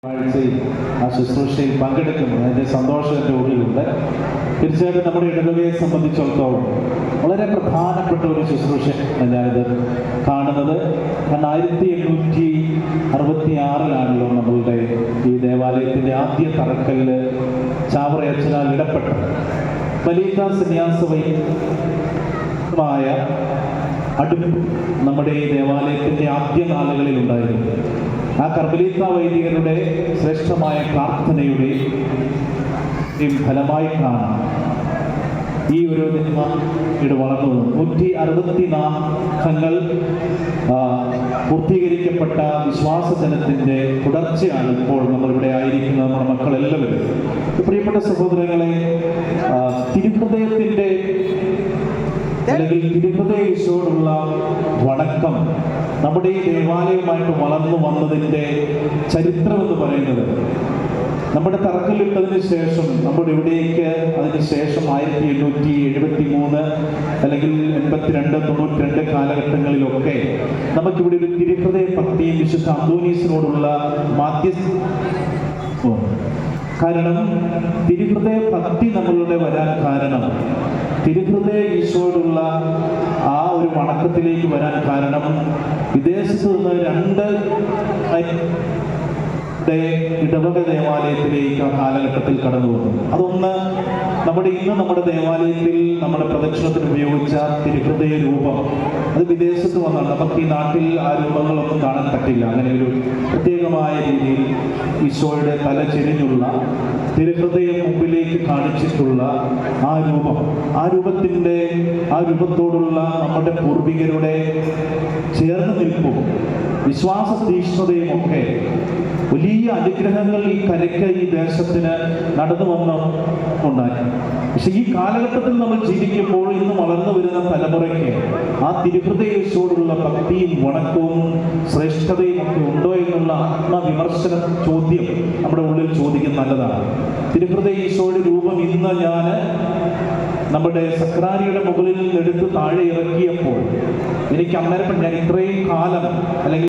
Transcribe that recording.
ആഴ്ചയിൽ ആ ശുശ്രൂഷയിൽ പങ്കെടുക്കുന്നു. അതിൻ്റെ സന്തോഷം എൻ്റെ ഉള്ളിലുണ്ട്. തീർച്ചയായിട്ടും നമ്മുടെ ഇടവകയെ സംബന്ധിച്ചിടത്തോളം വളരെ പ്രധാനപ്പെട്ട ഒരു ശുശ്രൂഷയാണ് ഞാനിത് കാണുന്നത്. കാരണം 1866 നമ്മളുടെ ഈ ദേവാലയത്തിൻ്റെ ആദ്യ തറക്കല്ല് ചാവറയച്ചനാൽ ഇടപെട്ടത്. മലീക്ക സന്യാസമായ അടുപ്പ് നമ്മുടെ ഈ ദേവാലയത്തിൻ്റെ ആദ്യ നാളുകളിൽ ഉണ്ടായിരുന്നു. ആ കർമ്മലീത്ത വൈദികരുടെ ശ്രേഷ്ഠമായ പ്രാർത്ഥനയുടെ ഫലമായിട്ടാണ് ഈ ഒരു ഇത് വളർന്നത്. 164 പൂർത്തീകരിക്കപ്പെട്ട വിശ്വാസജനത്തിൻ്റെ തുടർച്ചയാണ് ഇപ്പോൾ നമ്മളിവിടെ ആയിരിക്കുന്ന നമ്മുടെ മക്കളെല്ലാവരും. പ്രിയപ്പെട്ട സഹോദരങ്ങളെ, തിരുഹൃദയത്തിൻ്റെ അല്ലെങ്കിൽ തിരുഹൃദയ ഈശോയോടുള്ള വണക്കം നമ്മുടെ ഈ ദേവാലയവുമായിട്ട് വളർന്നു വന്നതിൻ്റെ ചരിത്രമെന്ന് പറയുന്നത്, നമ്മുടെ തറക്കല്ലിട്ടതിന് ശേഷം നമ്മുടെ ഇവിടേക്ക് അതിന് ശേഷം 1873 അല്ലെങ്കിൽ 82, 92 കാലഘട്ടങ്ങളിലൊക്കെ നമുക്കിവിടെ ഒരു തിരുഹൃദയ ഭക്തിയും വിശുദ്ധ അന്തോനീസിനോടുള്ള കാരണം തിരുഹൃദയ ഭക്തി നമ്മളുടെ വരാൻ കാരണം, തിരുഹൃദയ ഈശോയോടുള്ള ആ ഒരു വണക്കത്തിലേക്ക് വരാൻ കാരണം, വിദേശത്ത് നിന്ന് 2 ഇടവക ദേവാലയത്തിലേക്ക് ആ കാലഘട്ടത്തിൽ കടന്നു വന്നു. അതൊന്ന് നമ്മുടെ ദേവാലയത്തിൽ നമ്മുടെ പ്രദക്ഷിണത്തിന് ഉപയോഗിച്ച തിരുഹൃദയ രൂപം, അത് വിദേശത്ത് വന്നാണ്. നമുക്ക് ഈ നാട്ടിൽ ആ രൂപങ്ങളൊന്നും കാണാൻ പറ്റില്ല. അങ്ങനെ ഒരു പ്രത്യേകമായ രീതിയിൽ ഈശോയുടെ തല ചെരിഞ്ഞുള്ള തിരുഹൃദയം മുമ്പിലേക്ക് കാണിച്ചിട്ടുള്ള ആ രൂപം, ആ രൂപത്തോടുള്ള നമ്മുടെ പൂർവികരുടെ ചേർന്ന് നിൽപ്പും വിശ്വാസ തീക്ഷ്ണതയും ഒക്കെ വലിയ അനുഗ്രഹങ്ങൾ ഈ കരയ്ക്ക്, ഈ ദേശത്തിന് നടന്നു വന്നുണ്ടായി. പക്ഷെ ഈ കാലഘട്ടത്തിൽ നമ്മൾ ജീവിക്കുമ്പോൾ ഇന്ന് വളർന്നു വരുന്ന തലമുറയ്ക്ക് ആ തിരുഹൃദയേശോടുള്ള ഭക്തിയും വണക്കവും ശ്രേഷ്ഠതയും ഒക്കെ ഉണ്ടോ എന്നുള്ള ആത്മവിമർശന ചോദ്യം നമ്മുടെ ഉള്ളിൽ ചോദിക്കുന്നത് നല്ലതാണ്. തിരുഹൃദയേശോയുടെ രൂപം ഇന്ന് ഞാൻ നമ്മുടെ സക്രാരിയുടെ മുകളിൽ എടുത്ത് താഴെ ഇറക്കിയപ്പോൾ എനിക്ക് അന്നേരം ഞാൻ ഇത്രയും കാലം അല്ലെങ്കിൽ